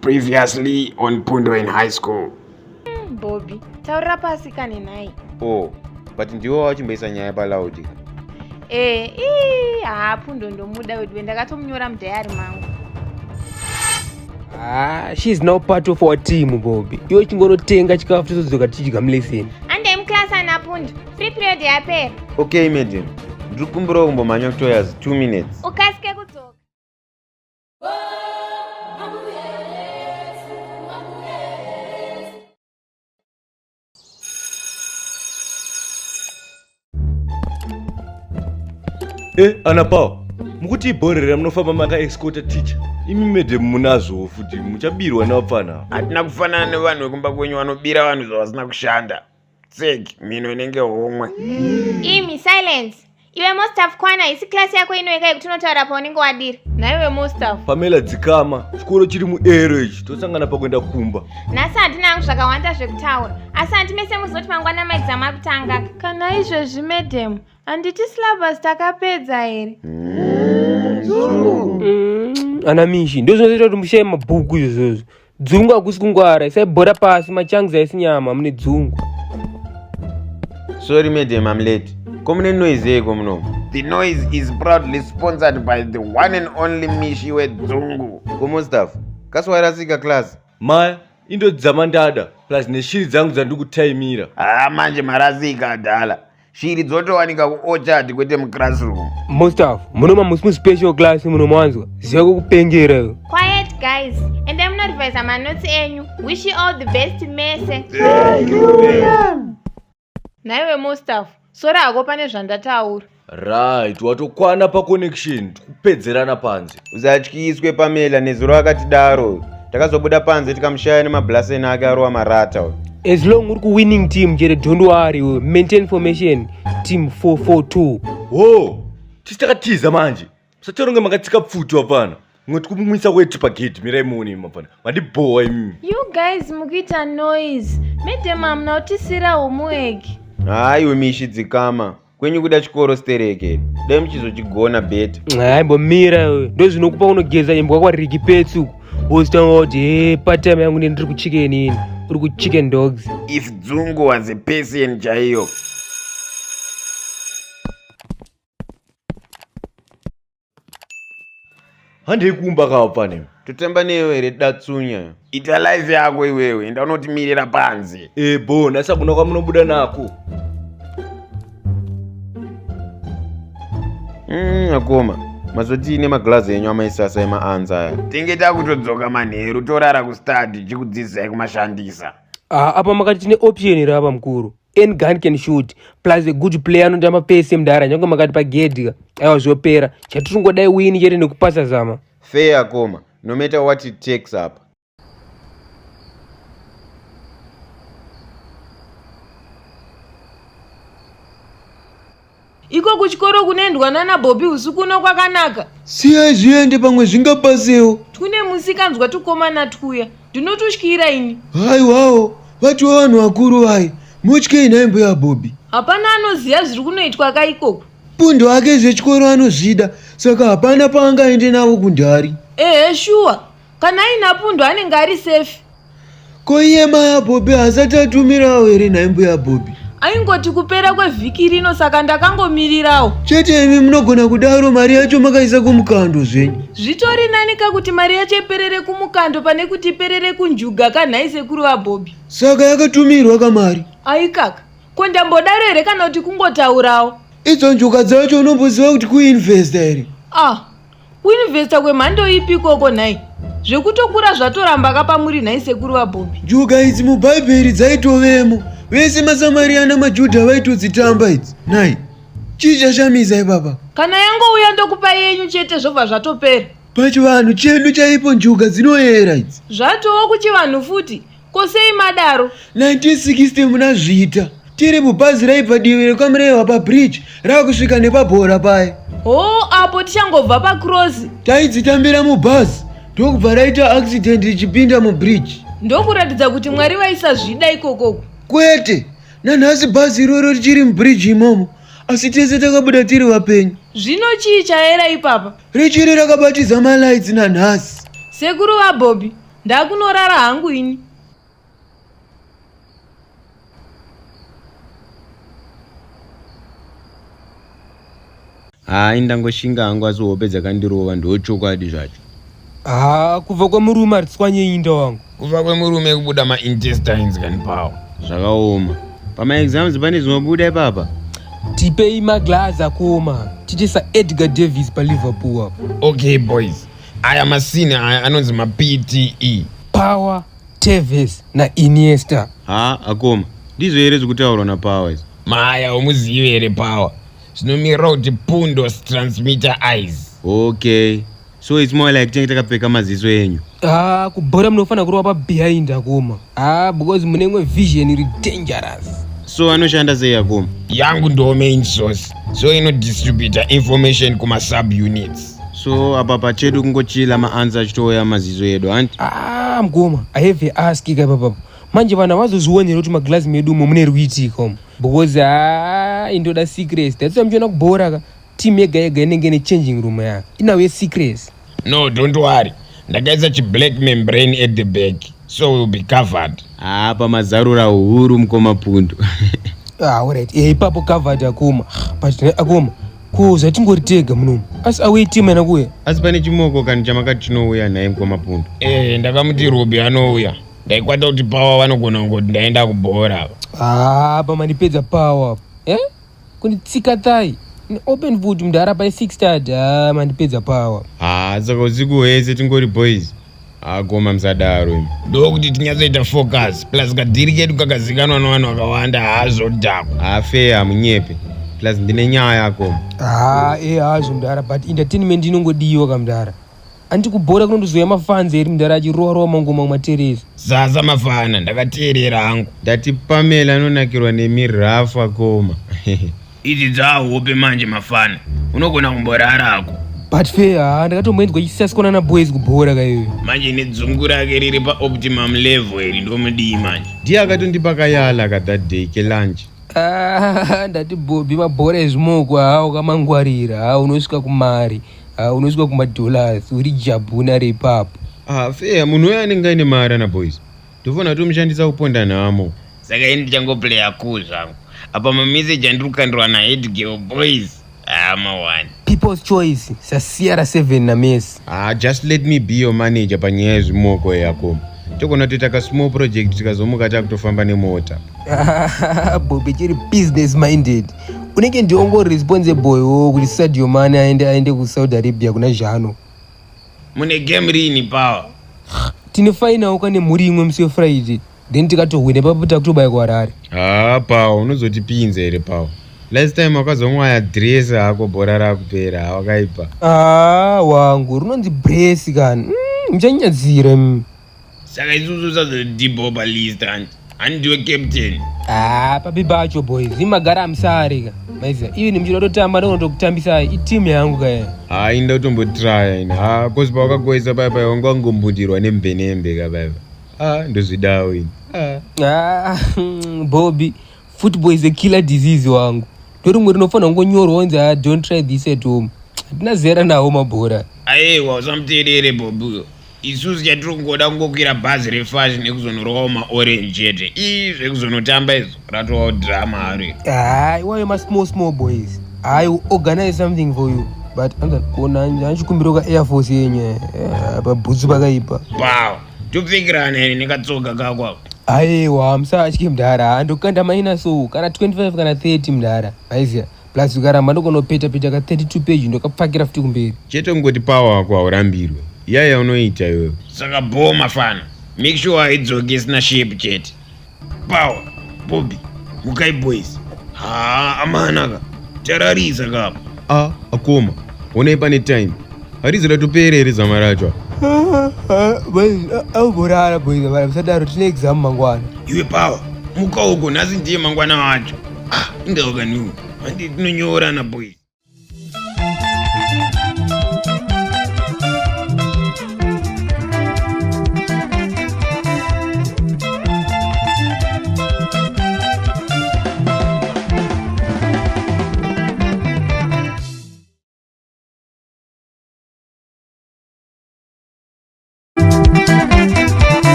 Previously on Pundo in high school. Bobby, taura pasi kane nai. Oh, but ndiwo wachimboisa nyaya palaudi. Pundo ndomuda wedu ndakatomnyora mudhayari mangu. She's now part of our team, Bobby. Iwe chingonotenga chikafu tozodzoka tichidya muleseni. Ande mklasi ana Pundo. Free period yapera. Okay, madam. Ndikumbura kumbomanya kutoyazi 2 minutes. Ukasike kudzoka. Anapa, mukuti ibhorera munofamba maka escort teacher. Imi madam munazo futi muchabirwa navapfana. Hatina kufanana nevanhu vekumba kwenyu vanobira vanhu zvavasina kushanda. Tseki, mino inenge homwe. Imi silence. Iwe Mustaf kwana isi klasi yako inoika yekuti unotaura paunenge wadira. Naiwe Mustaf. Pamela dzikama, chikoro chiri muero ichi, tosangana pakuenda kumba. Nhasi handina hangu zvakawanda zvekutaura. Asi handimese muzoti mangwana maexam akutanga. Kana izvezvi madam, handiti syllabus takapedza here. Ana mishi, ndozvinoita kuti mushaye mabhuku izvozvo. Dzungu hakusi kungwara, isaibhora pasi machanguzi aisi nyama mune dzungu. Sorry madam, I'm late. Komune noise yeko munomu. The noise is proudly sponsored by the one and only Mishi Dzangu. Komo staff, kaswarasika class. Maya, indo dzamandada, plus neshiri dzangu dzandikutaimira. Manje marasika dhala. Shiri dzotowanika kuorchard kwete muclassroom. Mustaf, munoma musimu special class munomanzwa. Ziva kukupengera. Quiet guys, and I'm not revise my notes enyu. Wish you all the best mese. Thank you, ma'am. Naiwe Mustaf, sora hako pane zvandataura. Right, watokwana pa connection, kupedzerana panze. Usatyiswe Pamela nezuro akatidaro. Takazobuda panze tikamushaya nemablaseni ake arova marata. As long uri winning team, jere don't worry, maintain formation, team 442. Wo, tisakatiza manje. Musatoronge makatsika pfuti wapana. Ngoti kumumwisa wetu pa gate mirai muone mapana. Mandi boy mimi. You guys mukita noise. Madam amna utisira homework. Iwe Mishi dzikama. Kwenyu kuda chikoro stereke. Dai muchizochigona beta. Mbomira ndo zvinokupa unogeza imbwa kwa Ricky Petsu. Wostanga kuti part-time yangu ndiri kuchicken ini. Uri kuchicken dogs. If Dzungu was a person chaiyo. Hande kumba kaapane. Totemba newe here datsunya. Ita life yako iwewe, enda unotimirira panze. Bo, nasa kuna kwa munobuda nako. Akoma. Mazoti nemaglazi enyu amaisasa emaanza aya. Tinge takutodzoka manheru torara kustudy chikudzidzisai kumashandisa. Apa makati tine option rapa mkuru. Any gun can shoot. Plus a good player anotamba pese mdara. Nyonga makati pa gedi. Ayo zvopera. Chaturungodai win chete nekupasa zama. Fair akoma. No matter what it takes up. Iko kuchikoro kunoendwa nana Bobby usiku uno kwakanaka. Siya zviende pamwe zvingapasewo. Tune musikanzwa tukomana tuya. Ndinotushkira ini. Haiwawo, vati vanhu vakuru vai. Mutyei nhaimbo yaBobby. Hapana anoziva zviri kunoitwa kaikoko. Pundo ake zvechikoro anozvida, saka hapana paangaende navo kundhari. Shuwa. Kana aina Pundo anenge ari safe. Ko iye mai yaBobby hasati atumirawo here nhaimbo yaBobby? Aingoti kupera kwevhiki rino saka ndakangomirirawo. Chete imi munogona kudaro mari yacho makaisa kumukando zvenyu. Zvitori nanika kuti mari yacho iperere kumukando pane kuti iperere kunjuga kanhai sekuru vaBobby. Saka yakatumirwa kamari. Aikaka, ko ndambodaro here kana kuti kungotaurawo. Idzo njuga dzacho unomboziva kuti kuinvesta here? Kuinvesta kwemhando ipi koko nhai? Zvekutokura zvatoramba kapamuri nhai sekuru vaBobby. Njuga idzi mubhaibheri dzaitovemo. Vese maSamaria namajudha vaitodzitamba idzi. Nhai, chii chashamisa ipapa? Kana yangouya ndokupa yenyu chete zvobva zvatopera. Pachivanhu chedu chaipo njuga dzinoyera idzi. Zvatowo kuchivanhu futi. Kosei madaro? 1960 muna zviita. Tiri mubhazi raibva divi rekwamurehwa pabridge rakusvika nepabhora paye. Apo tichangobva pakrosi. Taidzitambira mubhazi ndokubva raita accident richipinda mubridge. Ndokuratidza kuti Mwari vaisa zvida ikokoko. Kwete, nanhasi bhazi iroro richiri mubridge imomo. Asi tese takabuda tiri vapenyu. Zvino chii chaera ipapa? Richiri rakabatidza malights nanhasi. Sekuru vaBobby, ndakunorara hangu ini. Hai ndangoshinga hangu asi hope dzakandirova ndochokwadi zvacho. Kubva kwemurume hatitswanyeinda wangu. Kubva kwemurume kubuda ma-intestines kani pawo. Zvakaoma. Pama-exams pane zvinobuda ipapa? Tipei maglazi akoma. Titi saEdgar Davis paLiverpool apo. Okay boys, aya masini aya anonzi ma-PTE. Power, Tevez naIniesta. Akoma. Ndizvo here zvekutaurwa naPower izvi? Maya umuzivi here Power. Zvinomira kuti Pundo transmitter eyes. Okay. So it's more like tinenge takapfeka maziso enyu. Kubhora munofana kurova pabehind akoma. Because mune imwe vision iri dangerous. So anoshanda sei akoma? Yangu ndo main source. So inodistributa information kuma sub-units. So apa pachedu kungochila ma-answer achitouya maziso edu, hanti? Mgoma, I have a ask kai papa. Manje vana vazozvionera kuti maglazi medu umo mune ruitika umo. Because indoda secrets. That's why mchiona kubhora ka. Team yega yega inenge ne changing room yake. Inawe secrets. No, don't worry. Ndakaisa chi-black membrane at the back. So we'll be covered. Pamazarura uhuru mkoma Pundo. Alright. Ipapo covered akoma. But akoma. Kuza tingoritega munomu. Asi awe team anakuya. Asi pane chimoko kani chamakati chinouya naye mkoma Pundo. Ndakamuti Ruby anouya. Ndaikwata kuti Power vanogona kungoti ndaenda kubhora. Pamandipedza Power. Kunditsika thai. Open foot mudhara pa 6 stad. Mandipedza Power. Saka usiku hwese tingori boys. Goma msadaro imi. Ndokuti tinyatsoita focus. Plus kadhiri kedu kakazikanwa navanhu vakawanda haazodhakwa. Fair munyepe. Plus ndine nyaya akoma. Hazvo mudhara, but entertainment inongodiwa kamudhara. Andi kubhora kunondozoya mafans eri mudhara achirowa mangoma mumaterezi. Sasa mafana ndakateerera hangu. Ndati Pamela anonakirwa nemirafu akoma. Idzi dzahope manje mafana. Unogona kumborarako. But fair, ndakatomboenzwa chisasikwana naboys kubhora kaiyo. Manje nedzungu rake riri pa-optimum level iri ndomudii manje. Ndiye akatondipa kayala ka that day kelunch. Ndati Bobby mabhora ezvimoko ukamangwarira unosvika kumari unosvika kumadollars uri jabhuna repapo. Fair, munhu uyo anenge aine mari ana boys. Ndofana tomushandisa kuponda nhamo. Saka ini ndichangoplaya cool zvangu. Apa mameseji andiri kukandirwa nahead girl boys. Mawani. People's choice. saCR7 naMessi. Just let me be your manager panyaya yezvimoko yakoma. Togona toita ka small project tikazomuka takutofamba nemota. Bobby chiri business minded. Unenge ndiongo responsible kuti Sadio Mane aende kuSaudi Arabia kuna Jano. Mune game rini Power? Tine final kane muri imwe musi Friday. Then tikatohwina papo takutobaya kuHarare. Power unozotipinza here Power. Last time wakazomwaya dress hako bhora rakupera hawakaipa. Wangu runonzi brace kani. Mchanyadzira mimi. Saka isusu sazodibo palist handiwe captain. Papi bacho boys. Imagara amusarika. Maiziva, even mchira totamba ndonotokutambisa iteam yangu kaya. Inda utombotrya ina. Cause pawakagoisa paipa wangangombundirwa nembenembe kabaipa. Ndozvidawo ini. Bobby, football is a killer disease wangu. Ndorimwe rinofana kungonyorwa wanzi don't try this at home. Hatina zera nawo mabhora. Aiwa usamuteerere Bobby. Isusu chatiri kungoda kungokwira bhazi refashion nekuzonorwawo maorange chete. Zvekuzonotamba izvo ratova drama hari. Iwayo small boys. I will organize something for you. But kona anchikumbira ka Air Force yenye pabhutsu pakaipa. Wow. Topfekirana ine nekatsoka kako. Aiwa musatye mudhara. Ndokanda maina so kana 25 kana 30 mudhara. Maiziya. Plus ukaramba ndokonopeta ka 32 page ndokapfakira futi kumberi. Chete kungoti Power wako haurambirwe. Yaya unoita iwewe. Saka bhoma fana. Make sure haidzoke isina shape chete. Power, Bobby, mukai boys. Amanaka. Tararisa kapa. Akoma. Onai pane time. Harizi ratopera here zama racho. Auborara boys, musadaro tine exam mangwana. Iwe Power, muka uko nhasi ndiye mangwana wacho. Inda wakaniwo. Handi tinonyorana boys.